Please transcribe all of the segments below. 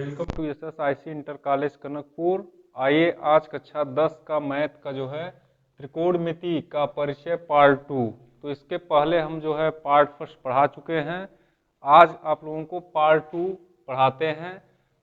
Welcome to SSIC inter college Kanakpur. आइए आज कक्षा 10 का मैथ का जो है त्रिकोणमिति का परिचय पार्ट 2। तो इसके पहले हम जो है पार्ट फर्स्ट पढ़ा चुके हैं। आज आप लोगों को पार्ट 2 पढ़ाते हैं।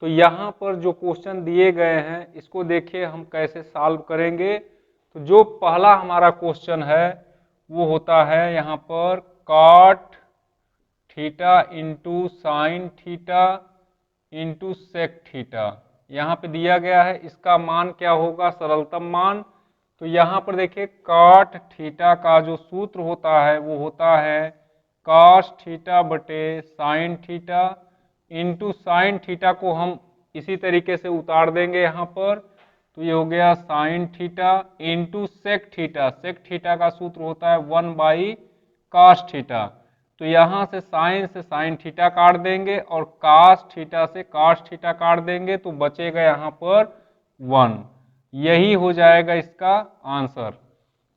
तो यहाँ पर जो क्वेश्चन दिए गए हैं इसको देखिए हम कैसे सॉल्व करेंगे। तो जो पहला हमारा क्वेश्चन है वो होता है यहाँ पर cot theta into sine theta into sec theta. यहाँ पे दिया गया है, इसका मान क्या होगा, सरलतम मान। तो यहाँ पर देखिए कॉट थीटा का जो सूत्र होता है वो होता है कॉस थीटा बटे sign theta into sine theta को हम इसी तरीके से उतार देंगे यहाँ पर। तो ये हो गया sine theta into sec theta. Sec theta का सूत्र होता है 1 कॉस थीटा। तो यहाँ से साइन थीटा काट देंगे और कास थीटा से कास थीटा काट देंगे तो बचेगा यहाँ पर 1। यही हो जाएगा इसका आंसर।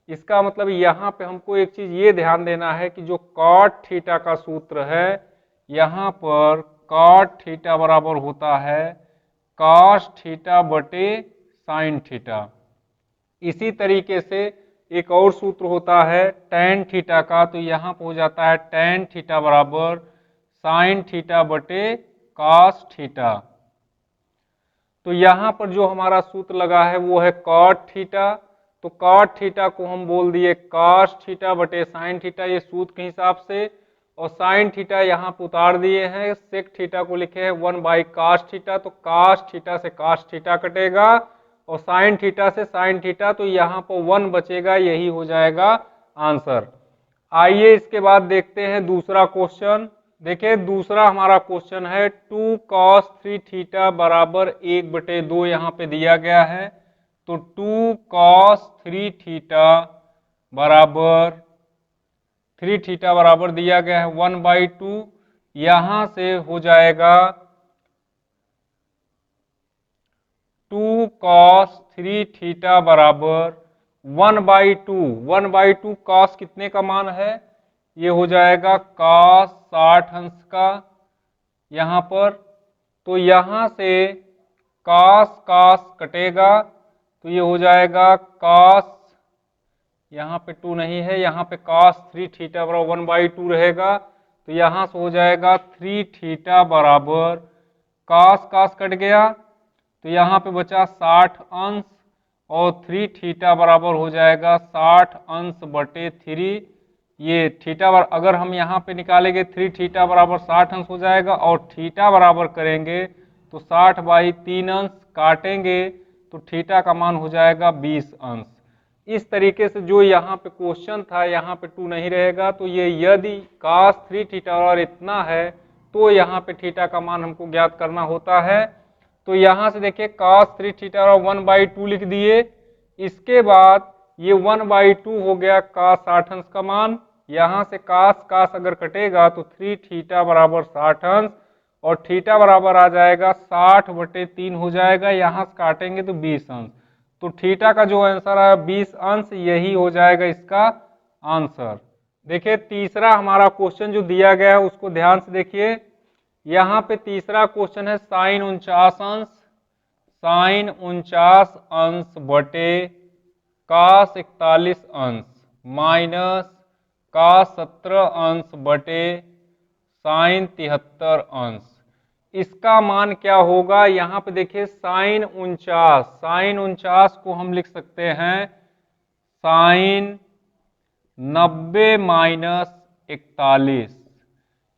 इसका मतलब यहाँ पे हमको एक चीज ये ध्यान देना है कि जो कॉट थीटा का सूत्र है यहाँ पर कॉट थीटा बराबर होता है कॉस थीटा बटे साइन थीटा। इसी तरीके से एक और सूत्र होता है tan थीटा का। तो यहाँ पर हो जाता है tan थीटा बराबर साइन थीटा बटे कॉस थीटा। तो यहाँ पर जो हमारा सूत्र लगा है वो है कॉट थीटा। तो कॉट थीटा को हम बोल दिए कॉस थीटा बटे साइन थीटा, ये सूत्र के हिसाब से। और साइन थीटा यहाँ पर उतार दिए हैं, सेक थीटा को लिखे हैं 1 कॉस थीटा। तो कॉस थीटा से कॉस थीटा कटेगा और साइन थीटा से साइन थीटा, तो यहाँ पर 1 बचेगा। यही हो जाएगा आंसर। आइए इसके बाद देखते हैं दूसरा क्वेश्चन। देखिए दूसरा हमारा क्वेश्चन है 2 cos 3 थीटा बराबर 1/2 यहाँ पे दिया गया है। तो 2 cos 3 थीटा बराबर दिया गया है 1/2। यहाँ से हो जाएगा 2 cos 3 थीटा बराबर 1/2। 1/2 cos कितने का मान है, ये हो जाएगा cos 60 अंश का यहाँ पर। तो यहाँ से cos कटेगा तो ये हो जाएगा cos, यहाँ पे 2 नहीं है, यहाँ पे cos 3 थीटा बराबर 1/2 रहेगा। तो यहाँ से हो जाएगा 3 थीटा बराबर cos कट गया तो यहाँ पे बचा 60 अंश और 3 थीटा बराबर हो जाएगा 60 अंश बटे 3। ये थीटा अगर हम यहाँ पे निकालेंगे 3 थीटा बराबर 60 अंश हो जाएगा और थीटा बराबर करेंगे तो 60/3 अंश काटेंगे तो थीटा का मान हो जाएगा 20 अंश। इस तरीके से जो यहाँ पे क्वेश्चन था यहाँ पे 2 नहीं रहेगा। तो ये यदि cos 3 थीटा और इतना है तो यहाँ पे थीटा का मान हमको ज्ञात करना होता है। तो यहाँ से देखिए cos 3 थीटा और 1/2 लिख दिए। इसके बाद ये 1/2 हो गया cos 60 अंश का मान। यहाँ से cos अगर कटेगा तो 3 थीटा बराबर 60 अंश और थीटा बराबर आ जाएगा 60/3 हो जाएगा। यहाँ से काटेंगे तो 20 अंश। तो थीटा का जो आंसर है 20 अंश, यही हो जाएगा इसका आंसर। देखिए तीसरा हमारा क्वेश्चन जो दिया गया है उसको ध्यान से देखिए। यहाँ पे तीसरा क्वेश्चन है साइन 49 अंश बटे cos 41 अंश माइनस cos 17 अंश बटे साइन 73 अंश। इसका मान क्या होगा, यहाँ पे देखिए साइन 49 को हम लिख सकते हैं साइन 90 माइनस 41।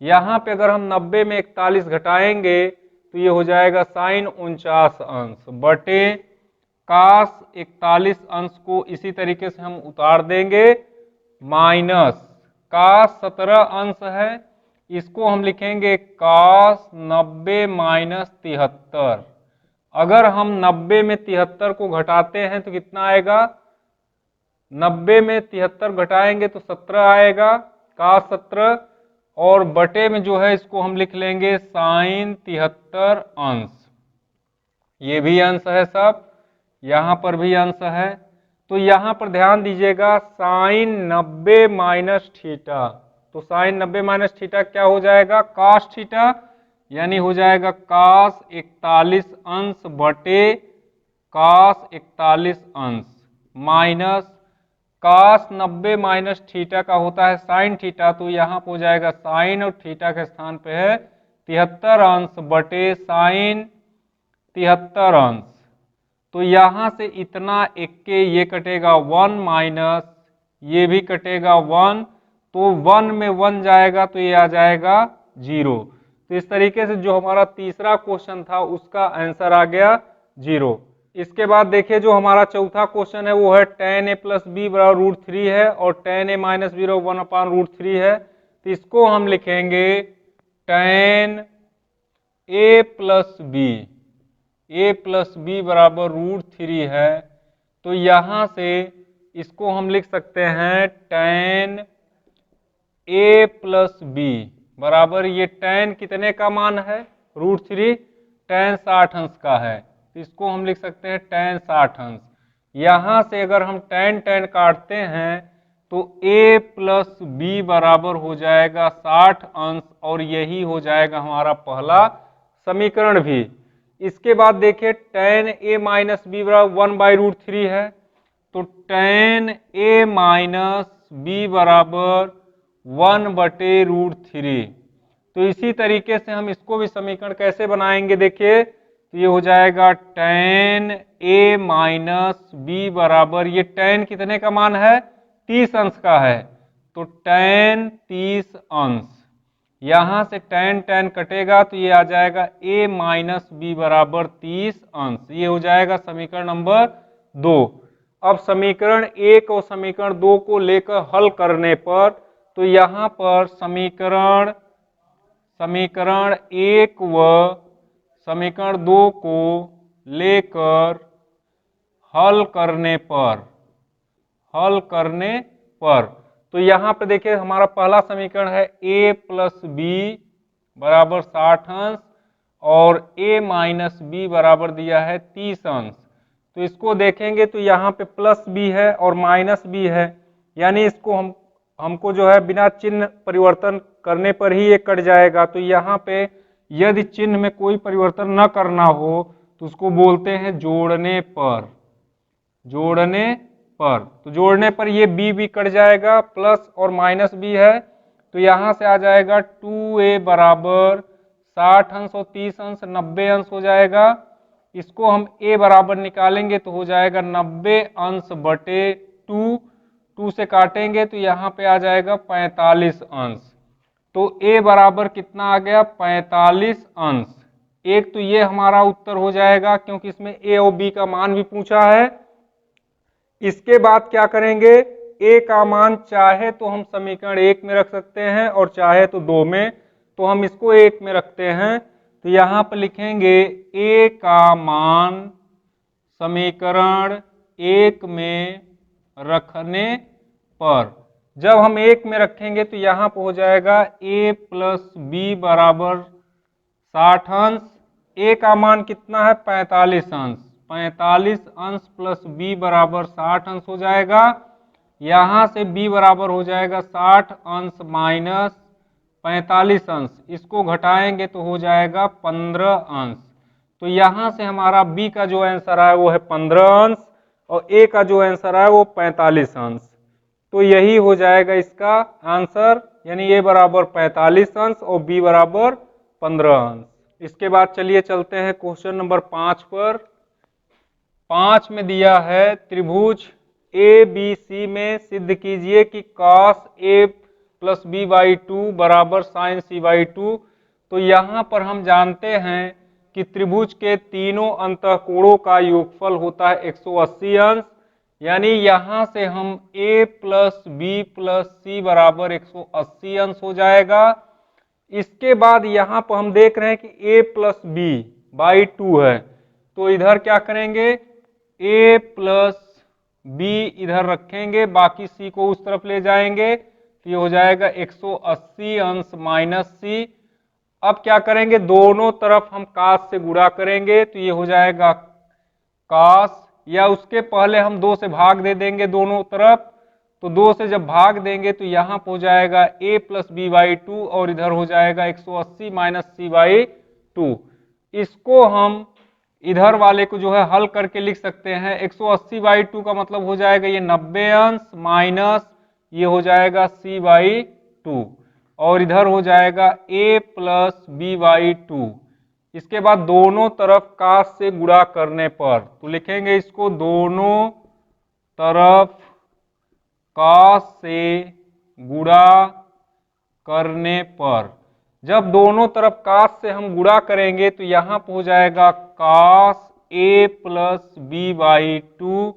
यहाँ पे अगर हम 90 में 41 घटाएंगे तो ये हो जाएगा साइन 49 अंश बटे cos 41 अंश को इसी तरीके से हम उतार देंगे माइनस cos 17 अंश है, इसको हम लिखेंगे cos 90 माइनस 73। अगर हम 90 में 73 को घटाते हैं तो कितना आएगा, 90 में 73 घटाएंगे तो 17 आएगा cos 17 और बटे में जो है इसको हम लिख लेंगे साइन 73 अंश। ये भी अंश है सब, यहाँ पर भी अंश है। तो यहाँ पर ध्यान दीजिएगा साइन 90 माइनस थीटा। तो साइन 90 माइनस थीटा क्या हो जाएगा cos थीटा। यानी हो जाएगा cos 41 अंश बटे cos 41 अंश माइनस cos 90 माइनस थीटा का होता है साइन थीटा, तो यहाँ पे हो जाएगा साइन और थीटा के स्थान पे है 73 अंश बटे साइन 73 अंश। तो यहाँ से इतना इक्के ये कटेगा 1 माइनस ये भी कटेगा 1, तो 1 में 1 जाएगा तो ये आ जाएगा 0। तो इस तरीके से जो हमारा तीसरा क्वेश्चन था उसका आंसर आ गया 0। इसके बाद देखिए जो हमारा चौथा क्वेश्चन है वो है tan a प्लस बी बराबर √3 है और tan a माइनस बी बराबर 1/√3 है। तो इसको हम लिखेंगे tan a प्लस बी बराबर √3 है। तो यहाँ से इसको हम लिख सकते हैं tan a प्लस बी बराबर, ये tan कितने का मान है √3, tan 60 अंश का है, तो इसको हम लिख सकते हैं tan 60 अंश। यहाँ से अगर हम tan काटते हैं तो a प्लस बी बराबर हो जाएगा 60 अंश और यही हो जाएगा हमारा पहला समीकरण भी। इसके बाद देखिए tan a माइनस बी बराबर 1/√3 है, तो tan a माइनस बी बराबर 1/√3। तो इसी तरीके से हम इसको भी समीकरण कैसे बनाएंगे देखिए, तो ये हो जाएगा tan a माइनस बी बराबर, ये tan कितने का मान है 30 अंश का है, तो tan 30 अंश। यहाँ से tan कटेगा तो ये आ जाएगा a माइनस बी बराबर 30 अंश। ये हो जाएगा समीकरण नंबर 2। अब समीकरण 1 और समीकरण 2 को लेकर हल करने पर, तो यहाँ पर समीकरण 1 व समीकरण 2 को लेकर हल करने पर तो यहाँ पे देखिए हमारा पहला समीकरण है a प्लस बी बराबर 60 अंश और a माइनस बी बराबर दिया है 30 अंश। तो इसको देखेंगे तो यहाँ पे प्लस बी है और माइनस बी है, यानी इसको हमको जो है बिना चिन्ह परिवर्तन करने पर ही ये कट जाएगा। तो यहाँ पे यदि चिन्ह में कोई परिवर्तन न करना हो तो उसको बोलते हैं जोड़ने पर। तो जोड़ने पर ये b कट जाएगा, प्लस और माइनस b है, तो यहाँ से आ जाएगा 2a बराबर 60 अंश और 30 अंश 90 अंश हो जाएगा। इसको हम a बराबर निकालेंगे तो हो जाएगा 90 अंश बटे 2 से काटेंगे तो यहाँ पे आ जाएगा 45 अंश। तो a बराबर कितना आ गया 45 अंश। एक तो ये हमारा उत्तर हो जाएगा क्योंकि इसमें a और b का मान भी पूछा है। इसके बाद क्या करेंगे, a का मान चाहे तो हम समीकरण 1 में रख सकते हैं और चाहे तो 2 में, तो हम इसको 1 में रखते हैं। तो यहाँ पर लिखेंगे a का मान समीकरण 1 में रखने पर, जब हम 1 में रखेंगे तो यहाँ पर हो जाएगा a प्लस बी बराबर 60 अंश। a का मान कितना है 45 अंश, 45 अंश प्लस b बराबर 60 अंश हो जाएगा। यहाँ से b बराबर हो जाएगा 60 अंश माइनस 45 अंश, इसको घटाएंगे तो हो जाएगा 15 अंश। तो यहाँ से हमारा b का जो आंसर है वो है 15 अंश और a का जो आंसर है वो 45 अंश। तो यही हो जाएगा इसका आंसर, यानी a बराबर 45 अंश और b बराबर 15 अंश। इसके बाद चलिए चलते हैं क्वेश्चन नंबर 5 पर। 5 में दिया है त्रिभुज ABC में सिद्ध कीजिए कि cos A प्लस b/2 बराबर sin c/2। तो यहाँ पर हम जानते हैं कि त्रिभुज के तीनों अंतःकोणों का योगफल होता है 180 अंश, यानी यहाँ से हम a प्लस बी प्लस सी बराबर 180 अंश हो जाएगा। इसके बाद यहाँ पर हम देख रहे हैं कि a प्लस b/2 है, तो इधर क्या करेंगे a प्लस b इधर रखेंगे, बाकी c को उस तरफ ले जाएंगे, तो ये हो जाएगा 180 अंश माइनस c। अब क्या करेंगे, दोनों तरफ हम cos से गुणा करेंगे, तो ये हो जाएगा cos, या उसके पहले हम 2 से भाग दे देंगे दोनों तरफ, तो 2 से जब भाग देंगे तो यहाँ पे हो जाएगा a प्लस बी बाई 2 और इधर हो जाएगा 180 माइनस सी बाई 2। इसको हम इधर वाले को जो है हल करके लिख सकते हैं। 180 बाई 2 का मतलब हो जाएगा ये 90 अंश माइनस ये हो जाएगा c बाई 2 और इधर हो जाएगा a प्लस बी बाई 2। इसके बाद दोनों तरफ काश से गुणा करने पर तो लिखेंगे इसको दोनों तरफ काश से गुणा करने पर। जब दोनों तरफ काश से हम गुणा करेंगे तो यहाँ पर हो जाएगा काश a प्लस बी बाई 2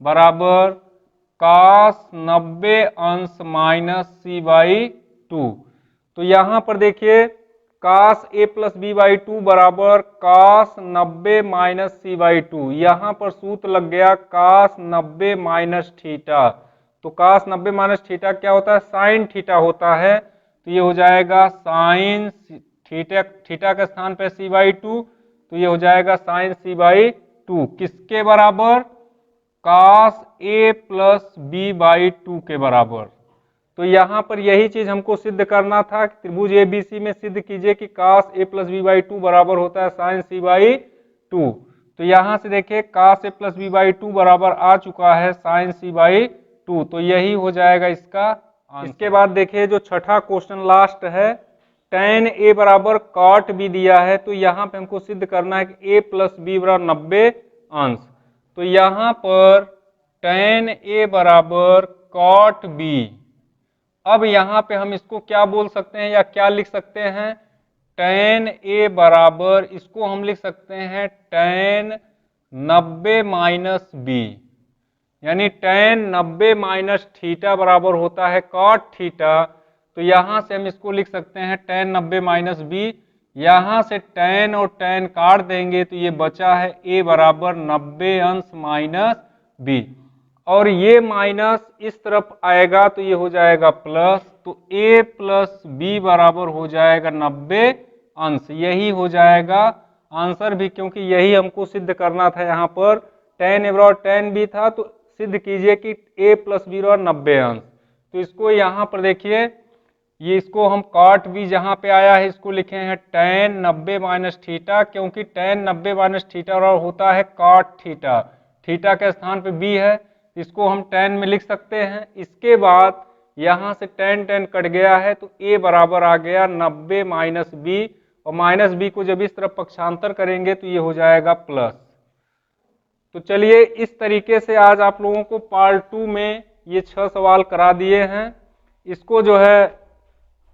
बराबर काश 90 अंश माइनस सी बाई 2। तो यहाँ पर देखिए काश a प्लस बी बाई 2 बराबर काश 90 माइनस सी बाई 2। यहाँ पर सूत्र लग गया काश 90 माइनस थीटा। तो काश 90 माइनस थीटा क्या होता है? साइन थीटा होता है। तो ये हो जाएगा साइन थीटा, थीटा के स्थान पे सी बाई 2, तो ये हो जाएगा साइन सी बाई 2 किसके बराबर? काश a प्लस बी बाई 2 के बराबर। तो यहाँ पर यही चीज हमको सिद्ध करना था कि त्रिभुज ABC में सिद्ध कीजिए कि काश a प्लस बी बाई 2 बराबर होता है साइन सी बाई 2। तो यहाँ से देखिए काश a प्लस बी बाई 2 बराबर आ चुका है साइन सी बाई 2, तो यही हो जाएगा इसका आंसर। इसके बाद देखिए जो छठा क्वेश्चन लास्ट है, tan a बराबर cot b दिया है। तो यहाँ पे हमको सिद्ध करना है कि a प्लस बी बराबर 90 अंश। तो यहाँ पर tan a बराबर cot b। अब यहाँ पे हम इसको क्या बोल सकते हैं या क्या लिख सकते हैं? tan a बराबर इसको हम लिख सकते हैं tan 90 माइनस बी, यानी tan 90 माइनस थीटा बराबर होता है cot थीटा। तो यहाँ से हम इसको लिख सकते हैं tan 90 माइनस बी। यहाँ से tan और tan काट देंगे तो ये बचा है a बराबर 90 अंश माइनस बी, और ये माइनस इस तरफ आएगा तो ये हो जाएगा प्लस। तो a प्लस बी बराबर हो जाएगा 90 अंश। यही हो जाएगा आंसर भी, क्योंकि यही हमको सिद्ध करना था। यहाँ पर tan a बराबर tan b था, तो सिद्ध कीजिए कि a प्लस बी बराबर 90 अंश। तो इसको यहाँ पर देखिए, ये इसको हम cot b जहाँ पे आया है इसको लिखे हैं tan 90 माइनस थीटा, क्योंकि tan 90 माइनस थीटा बराबर होता है cot थीटा। थीटा के स्थान पे b है, इसको हम tan में लिख सकते हैं। इसके बाद यहाँ से tan tan कट गया है तो a बराबर आ गया 90 माइनस बी, और माइनस बी को जब इस तरफ पक्षांतर करेंगे तो ये हो जाएगा प्लस। तो चलिए इस तरीके से आज आप लोगों को पार्ट 2 में ये 6 सवाल करा दिए हैं। इसको जो है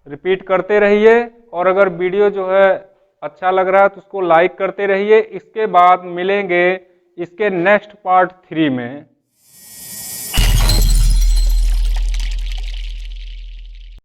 रिपीट करते रहिए, और अगर वीडियो जो है अच्छा लग रहा है तो उसको लाइक करते रहिए। इसके बाद मिलेंगे इसके नेक्स्ट पार्ट 3 में।